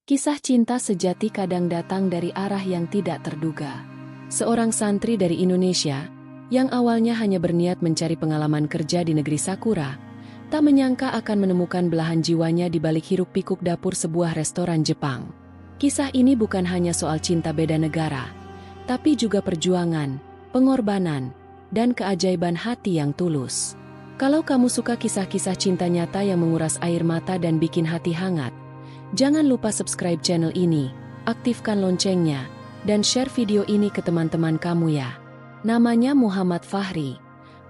Kisah cinta sejati kadang datang dari arah yang tidak terduga. Seorang santri dari Indonesia, yang awalnya hanya berniat mencari pengalaman kerja di negeri Sakura, tak menyangka akan menemukan belahan jiwanya di balik hiruk-pikuk dapur sebuah restoran Jepang. Kisah ini bukan hanya soal cinta beda negara, tapi juga perjuangan, pengorbanan, dan keajaiban hati yang tulus. Kalau kamu suka kisah-kisah cinta nyata yang menguras air mata dan bikin hati hangat, jangan lupa subscribe channel ini, aktifkan loncengnya, dan share video ini ke teman-teman kamu ya. Namanya Muhammad Fahri,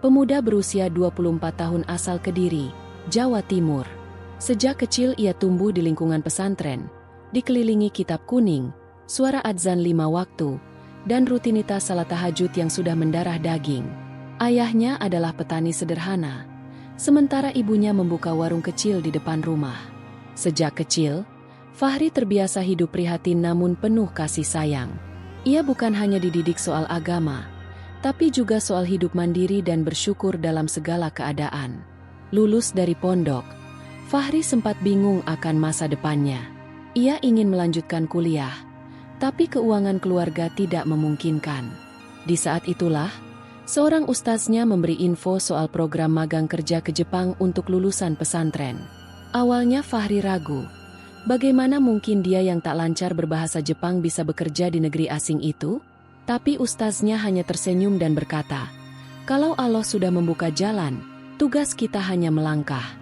pemuda berusia 24 tahun asal Kediri, Jawa Timur. Sejak kecil ia tumbuh di lingkungan pesantren, dikelilingi kitab kuning, suara adzan 5 waktu, dan rutinitas salat tahajud yang sudah mendarah daging. Ayahnya adalah petani sederhana, sementara ibunya membuka warung kecil di depan rumah. Sejak kecil, Fahri terbiasa hidup prihatin namun penuh kasih sayang. Ia bukan hanya dididik soal agama, tapi juga soal hidup mandiri dan bersyukur dalam segala keadaan. Lulus dari pondok, Fahri sempat bingung akan masa depannya. Ia ingin melanjutkan kuliah, tapi keuangan keluarga tidak memungkinkan. Di saat itulah, seorang ustaznya memberi info soal program magang kerja ke Jepang untuk lulusan pesantren. Awalnya Fahri ragu, bagaimana mungkin dia yang tak lancar berbahasa Jepang bisa bekerja di negeri asing itu? Tapi ustaznya hanya tersenyum dan berkata, "Kalau Allah sudah membuka jalan, tugas kita hanya melangkah."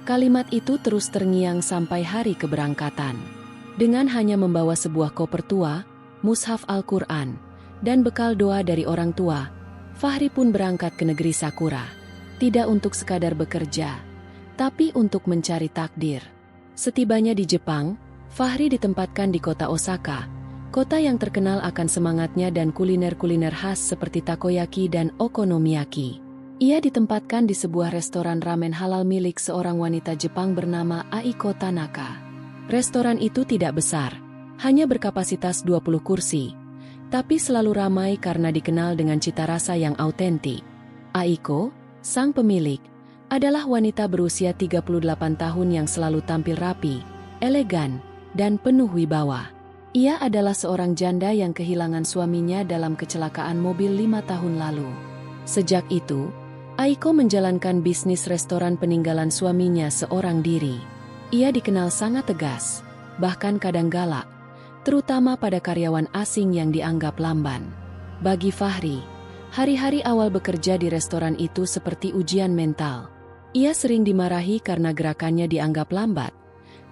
Kalimat itu terus terngiang sampai hari keberangkatan. Dengan hanya membawa sebuah koper tua, mushaf Al-Quran, dan bekal doa dari orang tua, Fahri pun berangkat ke negeri Sakura. Tidak untuk sekadar bekerja, tapi untuk mencari takdir. Setibanya di Jepang, Fahri ditempatkan di kota Osaka, kota yang terkenal akan semangatnya dan kuliner-kuliner khas seperti takoyaki dan okonomiyaki. Ia ditempatkan di sebuah restoran ramen halal milik seorang wanita Jepang bernama Aiko Tanaka. Restoran itu tidak besar, hanya berkapasitas 20 kursi, tapi selalu ramai karena dikenal dengan cita rasa yang autentik. Aiko, sang pemilik, adalah wanita berusia 38 tahun yang selalu tampil rapi, elegan, dan penuh wibawa. Ia adalah seorang janda yang kehilangan suaminya dalam kecelakaan mobil 5 tahun lalu. Sejak itu, Aiko menjalankan bisnis restoran peninggalan suaminya seorang diri. Ia dikenal sangat tegas, bahkan kadang galak, terutama pada karyawan asing yang dianggap lamban. Bagi Fahri, hari-hari awal bekerja di restoran itu seperti ujian mental. Ia sering dimarahi karena gerakannya dianggap lambat,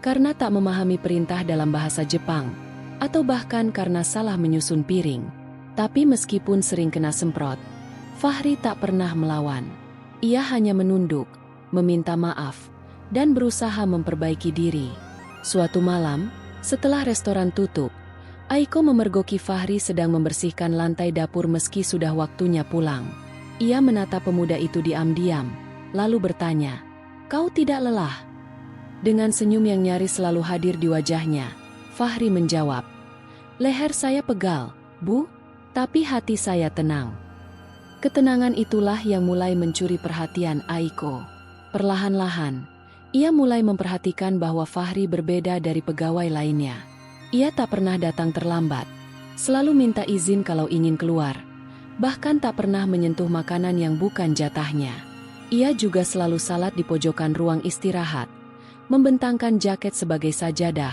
karena tak memahami perintah dalam bahasa Jepang, atau bahkan karena salah menyusun piring. Tapi meskipun sering kena semprot, Fahri tak pernah melawan. Ia hanya menunduk, meminta maaf, dan berusaha memperbaiki diri. Suatu malam, setelah restoran tutup, Aiko memergoki Fahri sedang membersihkan lantai dapur meski sudah waktunya pulang. Ia menatap pemuda itu diam-diam, lalu bertanya, "Kau tidak lelah?" Dengan senyum yang nyaris selalu hadir di wajahnya, Fahri menjawab, "Leher saya pegal, Bu, tapi hati saya tenang." Ketenangan itulah yang mulai mencuri perhatian Aiko. Perlahan-lahan, ia mulai memperhatikan bahwa Fahri berbeda dari pegawai lainnya. Ia tak pernah datang terlambat, selalu minta izin kalau ingin keluar, bahkan tak pernah menyentuh makanan yang bukan jatahnya. Ia juga selalu salat di pojokan ruang istirahat, membentangkan jaket sebagai sajadah,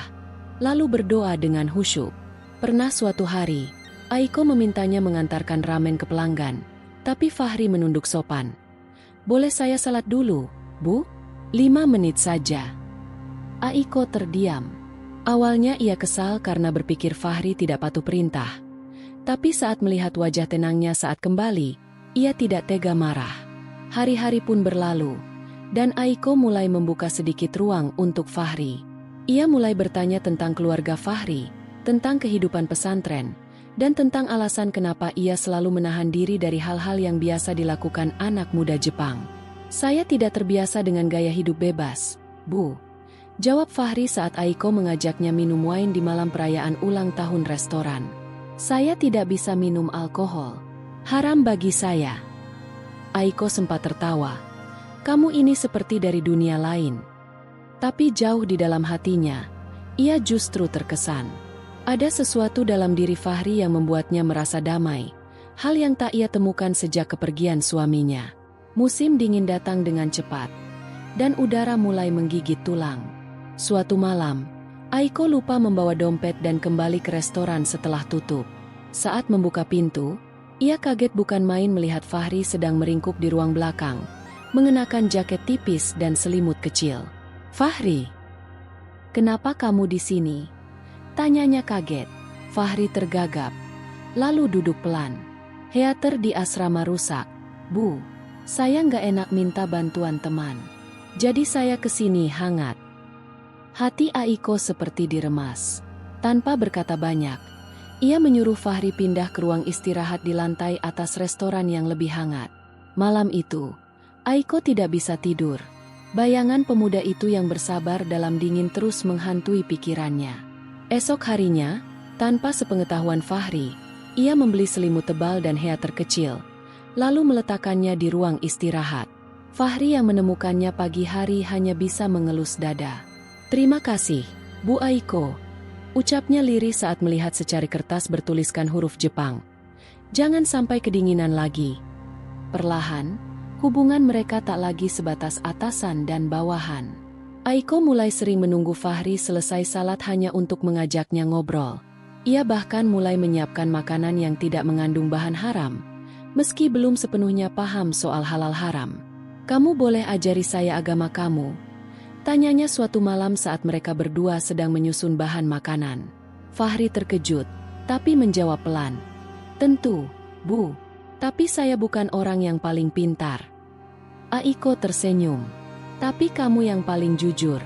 lalu berdoa dengan khusyuk. Pernah suatu hari, Aiko memintanya mengantarkan ramen ke pelanggan, tapi Fahri menunduk sopan. "Boleh saya salat dulu, Bu? 5 menit saja." Aiko terdiam. Awalnya ia kesal karena berpikir Fahri tidak patuh perintah. Tapi saat melihat wajah tenangnya saat kembali, ia tidak tega marah. Hari-hari pun berlalu, dan Aiko mulai membuka sedikit ruang untuk Fahri. Ia mulai bertanya tentang keluarga Fahri, tentang kehidupan pesantren, dan tentang alasan kenapa ia selalu menahan diri dari hal-hal yang biasa dilakukan anak muda Jepang. "Saya tidak terbiasa dengan gaya hidup bebas, Bu," jawab Fahri saat Aiko mengajaknya minum wine di malam perayaan ulang tahun restoran. "Saya tidak bisa minum alkohol. Haram bagi saya." Aiko sempat tertawa. "Kamu ini seperti dari dunia lain." Tapi jauh di dalam hatinya, Ia justru terkesan. Ada sesuatu dalam diri Fahri yang membuatnya merasa damai, hal yang tak ia temukan sejak kepergian suaminya. Musim dingin datang dengan cepat, dan udara mulai menggigit tulang. Suatu malam, Aiko lupa membawa dompet dan kembali ke restoran setelah tutup. Saat membuka pintu, ia kaget bukan main melihat Fahri sedang meringkuk di ruang belakang, mengenakan jaket tipis dan selimut kecil. "Fahri, kenapa kamu di sini?" tanyanya kaget. Fahri tergagap, lalu duduk pelan. "Heater di asrama rusak, Bu. Saya nggak enak minta bantuan teman. Jadi saya kesini hangat." Hati Aiko seperti diremas. Tanpa berkata banyak, ia menyuruh Fahri pindah ke ruang istirahat di lantai atas restoran yang lebih hangat. Malam itu, Aiko tidak bisa tidur. Bayangan pemuda itu yang bersabar dalam dingin terus menghantui pikirannya. Esok harinya, tanpa sepengetahuan Fahri, ia membeli selimut tebal dan heater kecil, lalu meletakkannya di ruang istirahat. Fahri yang menemukannya pagi hari hanya bisa mengelus dada. "Terima kasih, Bu Aiko," ucapnya lirih saat melihat secari kertas bertuliskan huruf Jepang. "Jangan sampai kedinginan lagi." Perlahan, hubungan mereka tak lagi sebatas atasan dan bawahan. Aiko mulai sering menunggu Fahri selesai salat hanya untuk mengajaknya ngobrol. Ia bahkan mulai menyiapkan makanan yang tidak mengandung bahan haram, meski belum sepenuhnya paham soal halal haram. "Kamu boleh ajari saya agama kamu?" tanyanya suatu malam saat mereka berdua sedang menyusun bahan makanan. Fahri terkejut, tapi menjawab pelan. "Tentu, Bu. Tapi saya bukan orang yang paling pintar." Aiko tersenyum. "Tapi kamu yang paling jujur."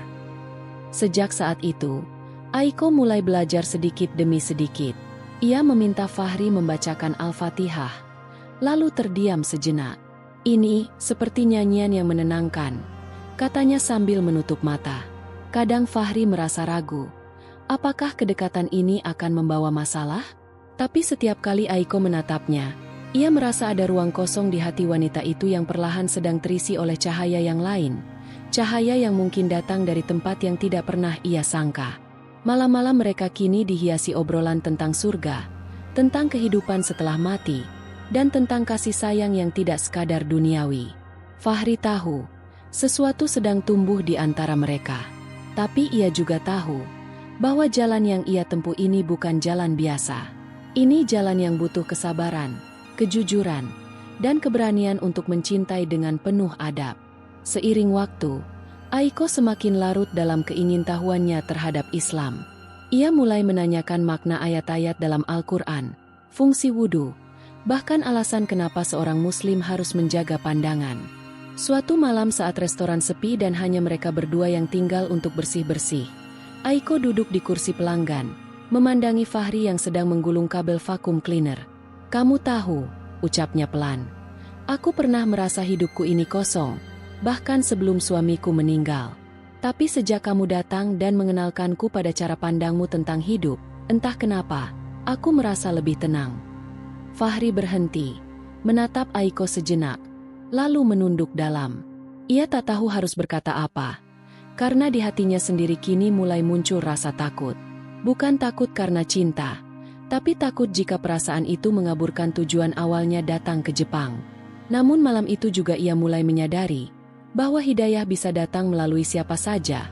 Sejak saat itu, Aiko mulai belajar sedikit demi sedikit. Ia meminta Fahri membacakan Al-Fatihah, lalu terdiam sejenak. "Ini seperti nyanyian yang menenangkan," katanya sambil menutup mata. Kadang Fahri merasa ragu. Apakah kedekatan ini akan membawa masalah? Tapi setiap kali Aiko menatapnya, ia merasa ada ruang kosong di hati wanita itu yang perlahan sedang terisi oleh cahaya yang lain. Cahaya yang mungkin datang dari tempat yang tidak pernah ia sangka. Malam-malam mereka kini dihiasi obrolan tentang surga, tentang kehidupan setelah mati, dan tentang kasih sayang yang tidak sekadar duniawi. Fahri tahu, sesuatu sedang tumbuh di antara mereka. Tapi ia juga tahu, bahwa jalan yang ia tempuh ini bukan jalan biasa. Ini jalan yang butuh kesabaran, kejujuran, dan keberanian untuk mencintai dengan penuh adab. Seiring waktu, Aiko semakin larut dalam keingintahuannya terhadap Islam. Ia mulai menanyakan makna ayat-ayat dalam Al-Quran, fungsi wudhu, bahkan alasan kenapa seorang Muslim harus menjaga pandangan. Suatu malam saat restoran sepi dan hanya mereka berdua yang tinggal untuk bersih-bersih, Aiko duduk di kursi pelanggan, memandangi Fahri yang sedang menggulung kabel vakum cleaner. "Kamu tahu," ucapnya pelan, "aku pernah merasa hidupku ini kosong, bahkan sebelum suamiku meninggal. Tapi sejak kamu datang dan mengenalkanku pada cara pandangmu tentang hidup, entah kenapa, aku merasa lebih tenang." Fahri berhenti, menatap Aiko sejenak, lalu menunduk dalam. Ia tak tahu harus berkata apa, karena di hatinya sendiri kini mulai muncul rasa takut. Bukan takut karena cinta, tapi takut jika perasaan itu mengaburkan tujuan awalnya datang ke Jepang. Namun malam itu juga ia mulai menyadari bahwa hidayah bisa datang melalui siapa saja,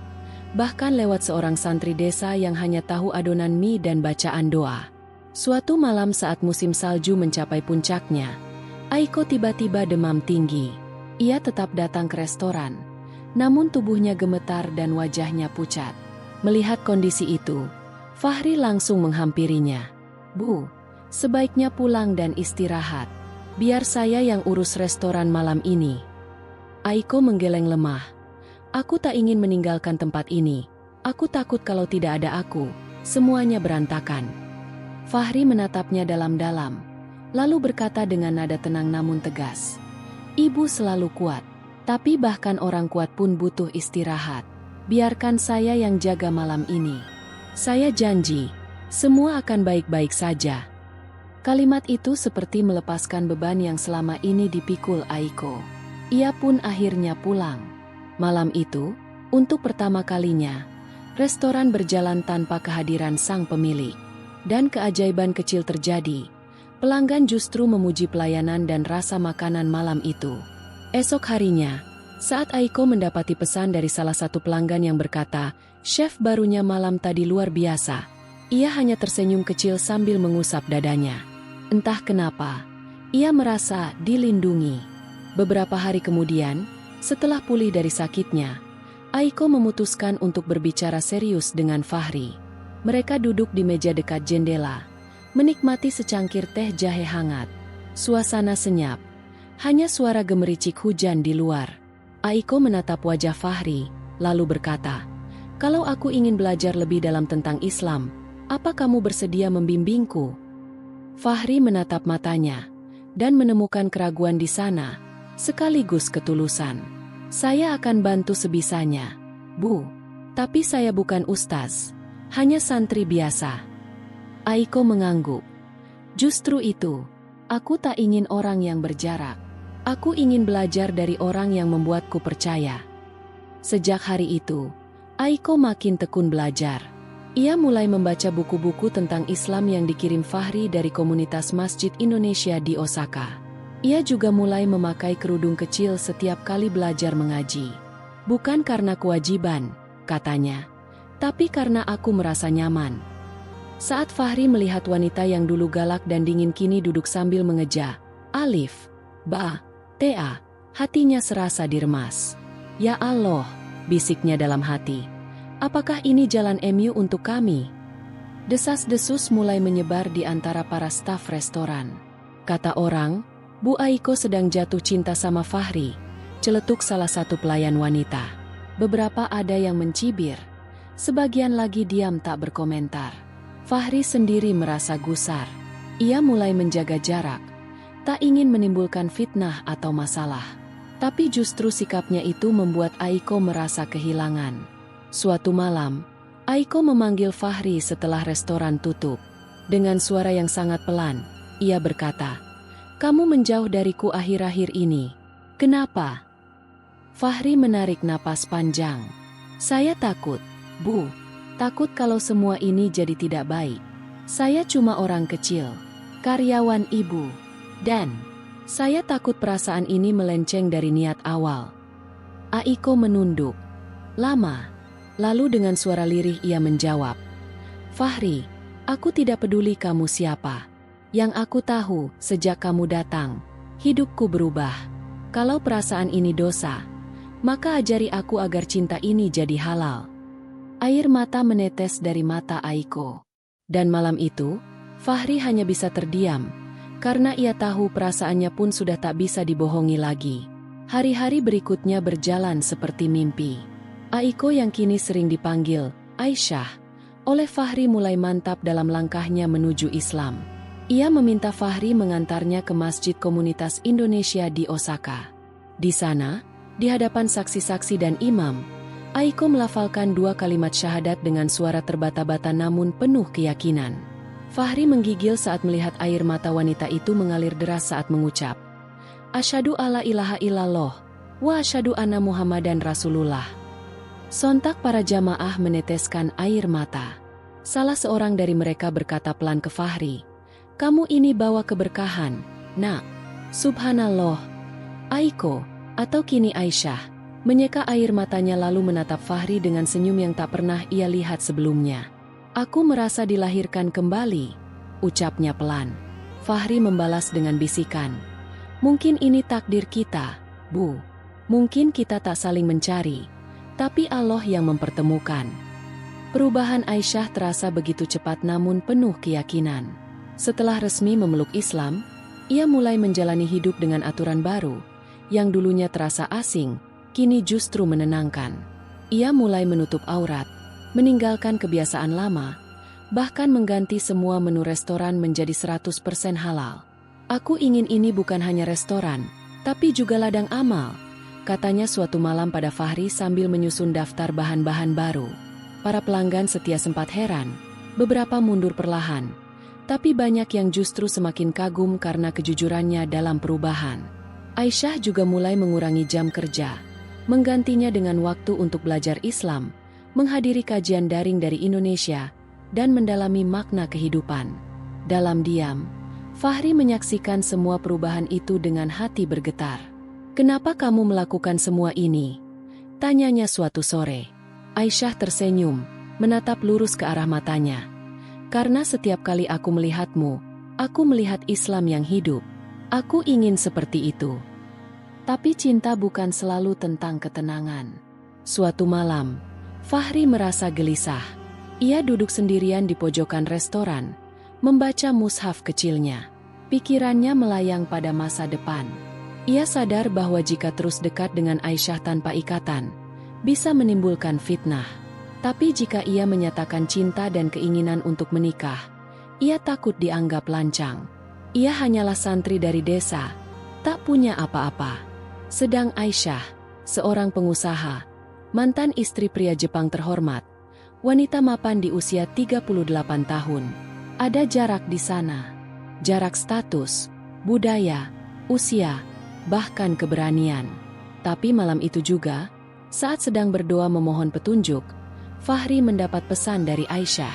bahkan lewat seorang santri desa yang hanya tahu adonan mie dan bacaan doa. Suatu malam saat musim salju mencapai puncaknya, Aiko tiba-tiba demam tinggi. Ia tetap datang ke restoran, namun tubuhnya gemetar dan wajahnya pucat. Melihat kondisi itu, Fahri langsung menghampirinya. "Bu, sebaiknya pulang dan istirahat. Biar saya yang urus restoran malam ini." Aiko menggeleng lemah. "Aku tak ingin meninggalkan tempat ini. Aku takut kalau tidak ada aku, semuanya berantakan." Fahri menatapnya dalam-dalam, lalu berkata dengan nada tenang namun tegas, "Ibu selalu kuat, tapi bahkan orang kuat pun butuh istirahat. Biarkan saya yang jaga malam ini. Saya janji, semua akan baik-baik saja." Kalimat itu seperti melepaskan beban yang selama ini dipikul Aiko. Ia pun akhirnya pulang. Malam itu, untuk pertama kalinya, Restoran berjalan tanpa kehadiran sang pemilik. Dan keajaiban kecil terjadi. Pelanggan justru memuji pelayanan dan rasa makanan malam itu. Esok harinya, saat Aiko mendapati pesan dari salah satu pelanggan yang berkata, "Chef barunya malam tadi luar biasa." Ia hanya tersenyum kecil sambil mengusap dadanya. Entah kenapa, ia merasa dilindungi. Beberapa hari kemudian, setelah pulih dari sakitnya, Aiko memutuskan untuk berbicara serius dengan Fahri. Mereka duduk di meja dekat jendela, menikmati secangkir teh jahe hangat. Suasana senyap, hanya suara gemericik hujan di luar. Aiko menatap wajah Fahri, lalu berkata, "Kalau aku ingin belajar lebih dalam tentang Islam, apa kamu bersedia membimbingku?" Fahri menatap matanya, dan menemukan keraguan di sana, sekaligus ketulusan. "Saya akan bantu sebisanya, Bu. Tapi saya bukan ustaz, hanya santri biasa." Aiko mengangguk. "Justru itu, aku tak ingin orang yang berjarak. Aku ingin belajar dari orang yang membuatku percaya." Sejak hari itu, Aiko makin tekun belajar. Ia mulai membaca buku-buku tentang Islam yang dikirim Fahri dari komunitas Masjid Indonesia di Osaka. Ia juga mulai memakai kerudung kecil setiap kali belajar mengaji. "Bukan karena kewajiban," katanya, "tapi karena aku merasa nyaman." Saat Fahri melihat wanita yang dulu galak dan dingin kini duduk sambil mengeja, "Alif, Ba, Ta," hatinya serasa diremas. "Ya Allah," bisiknya dalam hati, "apakah ini jalan MU untuk kami?" Desas-desus mulai menyebar di antara para staf restoran. Kata orang, Bu Aiko sedang jatuh cinta sama Fahri, celetuk salah satu pelayan wanita. Beberapa ada yang mencibir, sebagian lagi diam tak berkomentar. Fahri sendiri merasa gusar. Ia mulai menjaga jarak, tak ingin menimbulkan fitnah atau masalah. Tapi justru sikapnya itu membuat Aiko merasa kehilangan. Suatu malam, Aiko memanggil Fahri setelah restoran tutup. Dengan suara yang sangat pelan, ia berkata, "Kamu menjauh dariku akhir-akhir ini. Kenapa?" Fahri menarik napas panjang. "Saya takut, Bu. Takut kalau semua ini jadi tidak baik. Saya cuma orang kecil, karyawan Ibu. Dan saya takut perasaan ini melenceng dari niat awal." Aiko menunduk. Lama. Lalu dengan suara lirih ia menjawab, "Fahri, aku tidak peduli kamu siapa. Yang aku tahu, sejak kamu datang, hidupku berubah. Kalau perasaan ini dosa, maka ajari aku agar cinta ini jadi halal." Air mata menetes dari mata Aiko. Dan malam itu, Fahri hanya bisa terdiam, karena ia tahu perasaannya pun sudah tak bisa dibohongi lagi. Hari-hari berikutnya berjalan seperti mimpi. Aiko yang kini sering dipanggil Aisyah, oleh Fahri mulai mantap dalam langkahnya menuju Islam. Ia meminta Fahri mengantarnya ke Masjid Komunitas Indonesia di Osaka. Di sana, di hadapan saksi-saksi dan imam, Aiko melafalkan 2 kalimat syahadat dengan suara terbata-bata namun penuh keyakinan. Fahri menggigil saat melihat air mata wanita itu mengalir deras saat mengucap, "Asyhadu alla ilaha illallah, wa asyhadu anna Muhammadan Rasulullah." Sontak para jamaah meneteskan air mata. Salah seorang dari mereka berkata pelan ke Fahri, "Kamu ini bawa keberkahan, Nak." Subhanallah. Aiko, atau kini Aisyah, menyeka air matanya lalu menatap Fahri dengan senyum yang tak pernah ia lihat sebelumnya. "Aku merasa dilahirkan kembali," ucapnya pelan. Fahri membalas dengan bisikan, "Mungkin ini takdir kita, Bu. Mungkin kita tak saling mencari, tapi Allah yang mempertemukan." Perubahan Aisyah terasa begitu cepat namun penuh keyakinan. Setelah resmi memeluk Islam, ia mulai menjalani hidup dengan aturan baru, yang dulunya terasa asing, kini justru menenangkan. Ia mulai menutup aurat, meninggalkan kebiasaan lama, bahkan mengganti semua menu restoran menjadi 100% halal. "Aku ingin ini bukan hanya restoran, tapi juga ladang amal," katanya suatu malam pada Fahri sambil menyusun daftar bahan-bahan baru. Para pelanggan setia sempat heran, beberapa mundur perlahan, tapi banyak yang justru semakin kagum karena kejujurannya dalam perubahan. Aisyah juga mulai mengurangi jam kerja, menggantinya dengan waktu untuk belajar Islam, menghadiri kajian daring dari Indonesia, dan mendalami makna kehidupan. Dalam diam, Fahri menyaksikan semua perubahan itu dengan hati bergetar. "Kenapa kamu melakukan semua ini?" tanyanya suatu sore. Aisyah tersenyum, menatap lurus ke arah matanya. "Karena setiap kali aku melihatmu, aku melihat Islam yang hidup. Aku ingin seperti itu." Tapi cinta bukan selalu tentang ketenangan. Suatu malam, Fahri merasa gelisah. Ia duduk sendirian di pojokan restoran, membaca mushaf kecilnya. Pikirannya melayang pada masa depan. Ia sadar bahwa jika terus dekat dengan Aisyah tanpa ikatan, bisa menimbulkan fitnah. Tapi jika ia menyatakan cinta dan keinginan untuk menikah, ia takut dianggap lancang. Ia hanyalah santri dari desa, tak punya apa-apa. Sedang Aisyah, seorang pengusaha, mantan istri pria Jepang terhormat, wanita mapan di usia 38 tahun. Ada jarak di sana. Jarak status, budaya, usia, bahkan keberanian. Tapi malam itu juga, saat sedang berdoa memohon petunjuk, Fahri mendapat pesan dari Aisyah.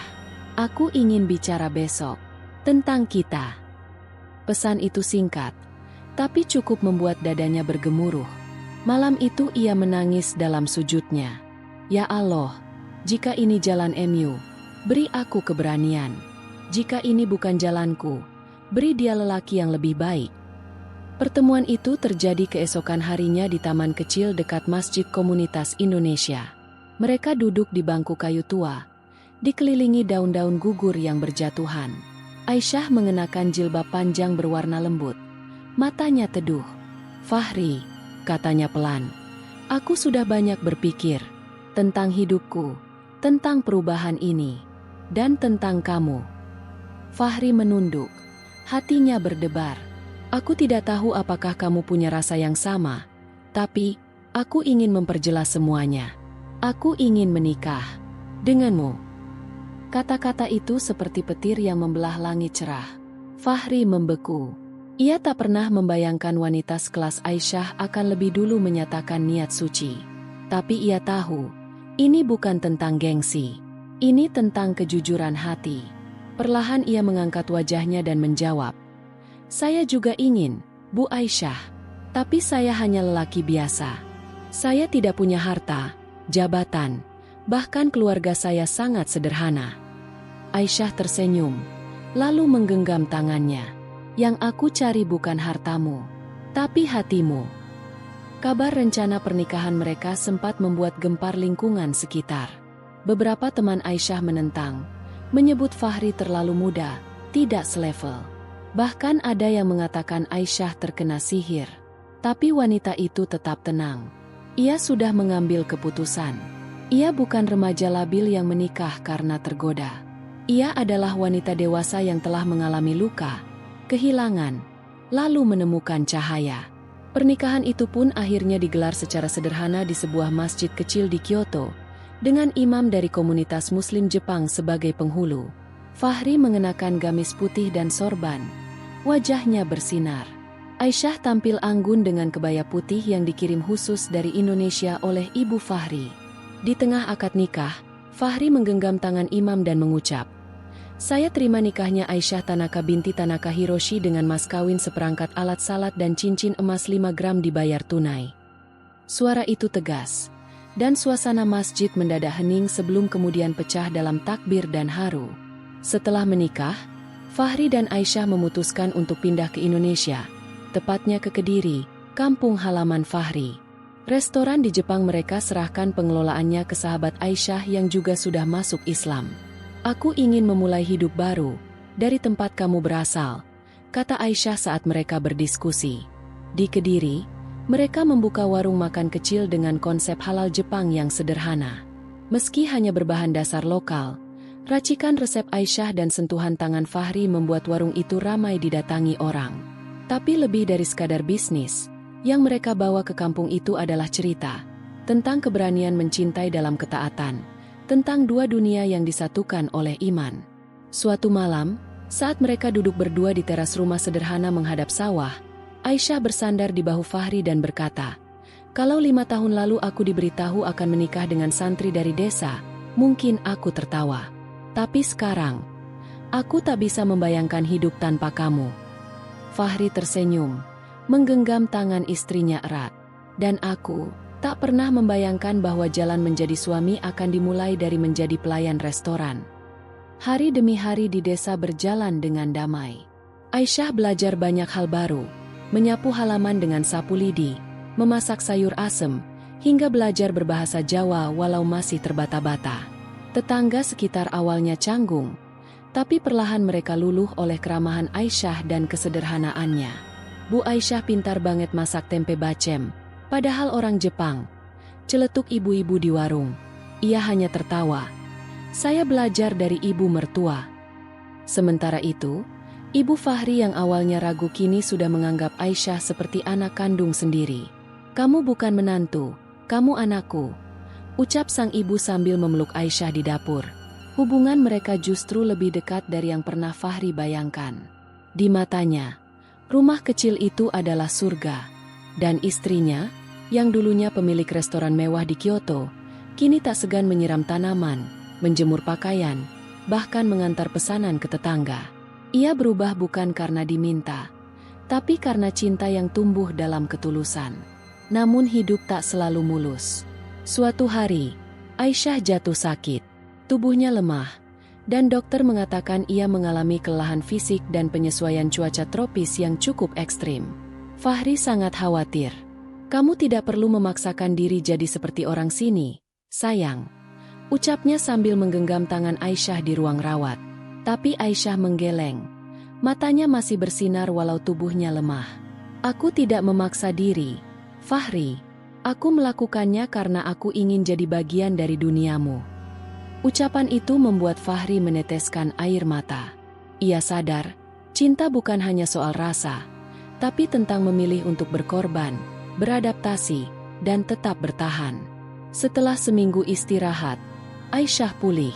"Aku ingin bicara besok tentang kita." Pesan itu singkat, tapi cukup membuat dadanya bergemuruh. Malam itu ia menangis dalam sujudnya. "Ya Allah, jika ini jalan MU, beri aku keberanian. Jika ini bukan jalanku, beri dia lelaki yang lebih baik." Pertemuan itu terjadi keesokan harinya di taman kecil dekat Masjid Komunitas Indonesia. Mereka duduk di bangku kayu tua, dikelilingi daun-daun gugur yang berjatuhan. Aisyah mengenakan jilbab panjang berwarna lembut. Matanya teduh. "Fahri," katanya pelan, "aku sudah banyak berpikir tentang hidupku, tentang perubahan ini, dan tentang kamu." Fahri menunduk. Hatinya berdebar. "Aku tidak tahu apakah kamu punya rasa yang sama, tapi aku ingin memperjelas semuanya. Aku ingin menikah denganmu." Kata-kata itu seperti petir yang membelah langit cerah. Fahri membeku. Ia tak pernah membayangkan wanita sekelas Aisyah akan lebih dulu menyatakan niat suci. Tapi ia tahu, ini bukan tentang gengsi. Ini tentang kejujuran hati. Perlahan ia mengangkat wajahnya dan menjawab, "Saya juga ingin, Bu Aisyah. Tapi saya hanya lelaki biasa. Saya tidak punya harta, jabatan, bahkan keluarga saya sangat sederhana." Aisyah tersenyum, lalu menggenggam tangannya. "Yang aku cari bukan hartamu, tapi hatimu." Kabar rencana pernikahan mereka sempat membuat gempar lingkungan sekitar. Beberapa teman Aisyah menentang, menyebut Fahri terlalu muda, tidak selevel. Bahkan ada yang mengatakan Aisyah terkena sihir. Tapi wanita itu tetap tenang. Ia sudah mengambil keputusan. Ia bukan remaja labil yang menikah karena tergoda. Ia adalah wanita dewasa yang telah mengalami luka, kehilangan, lalu menemukan cahaya. Pernikahan itu pun akhirnya digelar secara sederhana di sebuah masjid kecil di Kyoto, dengan imam dari komunitas Muslim Jepang sebagai penghulu. Fahri mengenakan gamis putih dan sorban. Wajahnya bersinar. Aisyah tampil anggun dengan kebaya putih yang dikirim khusus dari Indonesia oleh ibu Fahri. Di tengah akad nikah, Fahri menggenggam tangan imam dan mengucap, "Saya terima nikahnya Aisyah Tanaka binti Tanaka Hiroshi dengan mas kawin seperangkat alat salat dan cincin emas 5 gram dibayar tunai." Suara itu tegas, dan suasana masjid mendadak hening sebelum kemudian pecah dalam takbir dan haru. Setelah menikah, Fahri dan Aisyah memutuskan untuk pindah ke Indonesia, tepatnya ke Kediri, kampung halaman Fahri. Restoran di Jepang mereka serahkan pengelolaannya ke sahabat Aisyah yang juga sudah masuk Islam. "Aku ingin memulai hidup baru, dari tempat kamu berasal," kata Aisyah saat mereka berdiskusi. Di Kediri, mereka membuka warung makan kecil dengan konsep halal Jepang yang sederhana. Meski hanya berbahan dasar lokal, racikan resep Aisyah dan sentuhan tangan Fahri membuat warung itu ramai didatangi orang. Tapi lebih dari sekadar bisnis, yang mereka bawa ke kampung itu adalah cerita tentang keberanian mencintai dalam ketaatan, tentang dua dunia yang disatukan oleh iman. Suatu malam, saat mereka duduk berdua di teras rumah sederhana menghadap sawah, Aisyah bersandar di bahu Fahri dan berkata, "Kalau 5 tahun lalu aku diberitahu akan menikah dengan santri dari desa, Mungkin aku tertawa. Tapi sekarang, aku tak bisa membayangkan hidup tanpa kamu. Fahri tersenyum, menggenggam tangan istrinya erat. Dan aku tak pernah membayangkan bahwa jalan menjadi suami akan dimulai dari menjadi pelayan restoran. Hari demi hari di desa berjalan dengan damai. Aisyah belajar banyak hal baru, menyapu halaman dengan sapu lidi, memasak sayur asem, hingga belajar berbahasa Jawa walau masih terbata-bata. Tetangga sekitar awalnya canggung, tapi perlahan mereka luluh oleh keramahan Aisyah dan kesederhanaannya. Bu Aisyah pintar banget masak tempe bacem, padahal orang Jepang. Celetuk ibu-ibu di warung. Ia hanya tertawa. Saya belajar dari ibu mertua. Sementara itu, ibu Fahri yang awalnya ragu kini sudah menganggap Aisyah seperti anak kandung sendiri. Kamu bukan menantu, kamu anakku, ucap sang ibu sambil memeluk Aisyah di dapur. Hubungan mereka justru lebih dekat dari yang pernah Fahri bayangkan. Di matanya, rumah kecil itu adalah surga. Dan istrinya, yang dulunya pemilik restoran mewah di Kyoto, kini tak segan menyiram tanaman, menjemur pakaian, bahkan mengantar pesanan ke tetangga. Ia berubah bukan karena diminta, tapi karena cinta yang tumbuh dalam ketulusan. Namun hidup tak selalu mulus. Suatu hari, Aisyah jatuh sakit. Tubuhnya lemah, dan dokter mengatakan ia mengalami kelelahan fisik dan penyesuaian cuaca tropis yang cukup ekstrim. Fahri sangat khawatir. Kamu tidak perlu memaksakan diri jadi seperti orang sini, sayang, ucapnya sambil menggenggam tangan Aisyah di ruang rawat. Tapi Aisyah menggeleng. Matanya masih bersinar walau tubuhnya lemah. Aku tidak memaksa diri, Fahri. Aku melakukannya karena aku ingin jadi bagian dari duniamu. Ucapan itu membuat Fahri meneteskan air mata. Ia sadar, cinta bukan hanya soal rasa, tapi tentang memilih untuk berkorban, beradaptasi, dan tetap bertahan. Setelah seminggu istirahat, Aisyah pulih.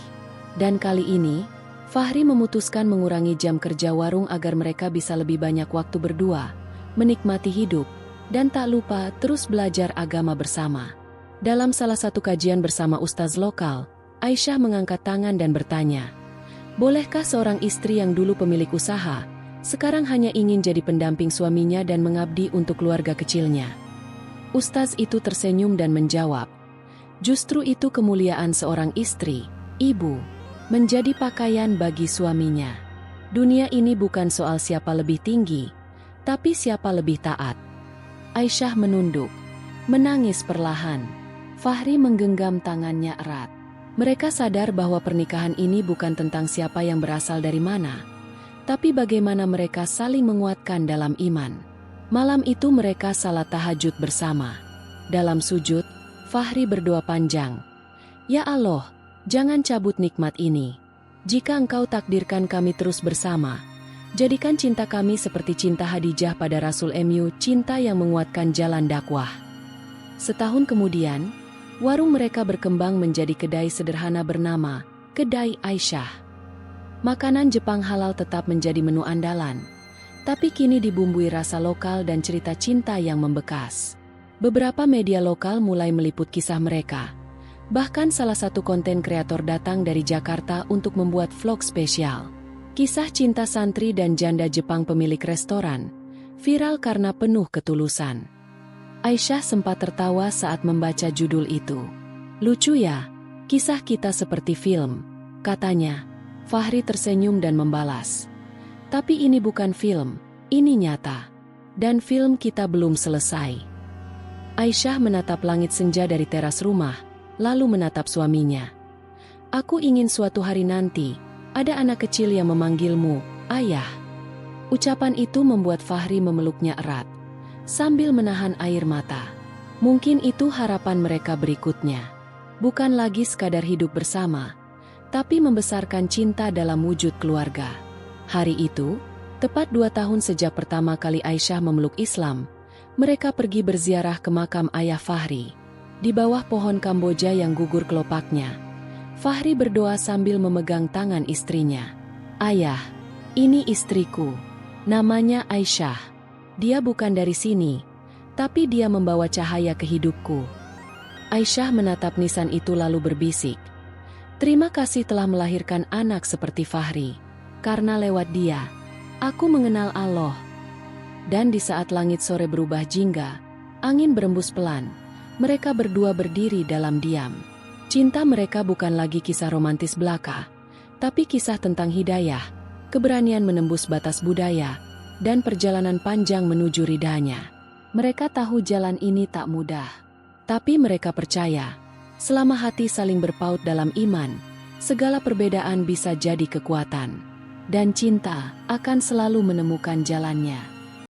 Dan kali ini, Fahri memutuskan mengurangi jam kerja warung agar mereka bisa lebih banyak waktu berdua, menikmati hidup, dan tak lupa terus belajar agama bersama. Dalam salah satu kajian bersama ustaz lokal, Aisyah mengangkat tangan dan bertanya, bolehkah seorang istri yang dulu pemilik usaha, sekarang hanya ingin jadi pendamping suaminya dan mengabdi untuk keluarga kecilnya? Ustaz itu tersenyum dan menjawab, justru itu kemuliaan seorang istri, ibu, menjadi pakaian bagi suaminya. Dunia ini bukan soal siapa lebih tinggi, tapi siapa lebih taat. Aisyah menunduk, menangis perlahan. Fahri menggenggam tangannya erat. Mereka sadar bahwa pernikahan ini bukan tentang siapa yang berasal dari mana, tapi bagaimana mereka saling menguatkan dalam iman. Malam itu mereka salat tahajud bersama. Dalam sujud, Fahri berdoa panjang. Ya Allah, jangan cabut nikmat ini. Jika Engkau takdirkan kami terus bersama, jadikan cinta kami seperti cinta Khadijah pada Rasul MU, cinta yang menguatkan jalan dakwah. Setahun kemudian, warung mereka berkembang menjadi kedai sederhana bernama Kedai Aisyah. Makanan Jepang halal tetap menjadi menu andalan, tapi kini dibumbui rasa lokal dan cerita cinta yang membekas. Beberapa media lokal mulai meliput kisah mereka. Bahkan salah satu konten kreator datang dari Jakarta untuk membuat vlog spesial. Kisah cinta santri dan janda Jepang pemilik restoran, viral karena penuh ketulusan. Aisyah sempat tertawa saat membaca judul itu. Lucu ya, kisah kita seperti film, katanya. Fahri tersenyum dan membalas. Tapi ini bukan film, ini nyata. Dan film kita belum selesai. Aisyah menatap langit senja dari teras rumah, lalu menatap suaminya. Aku ingin suatu hari nanti, ada anak kecil yang memanggilmu, Ayah. Ucapan itu membuat Fahri memeluknya erat, sambil menahan air mata. Mungkin itu harapan mereka berikutnya. Bukan lagi sekadar hidup bersama, tapi membesarkan cinta dalam wujud keluarga. Hari itu, tepat 2 tahun sejak pertama kali Aisyah memeluk Islam, mereka pergi berziarah ke makam ayah Fahri. Di bawah pohon Kamboja yang gugur kelopaknya, Fahri berdoa sambil memegang tangan istrinya. Ayah, ini istriku. Namanya Aisyah. Dia bukan dari sini, tapi dia membawa cahaya ke hidupku. Aisyah menatap nisan itu lalu berbisik. Terima kasih telah melahirkan anak seperti Fahri. Karena lewat dia, aku mengenal Allah. Dan di saat langit sore berubah jingga, angin berembus pelan, mereka berdua berdiri dalam diam. Cinta mereka bukan lagi kisah romantis belaka, tapi kisah tentang hidayah, keberanian menembus batas budaya, dan perjalanan panjang menuju ridhanya. Mereka tahu jalan ini tak mudah, tapi mereka percaya, selama hati saling berpaut dalam iman, segala perbedaan bisa jadi kekuatan. Dan cinta akan selalu menemukan jalannya.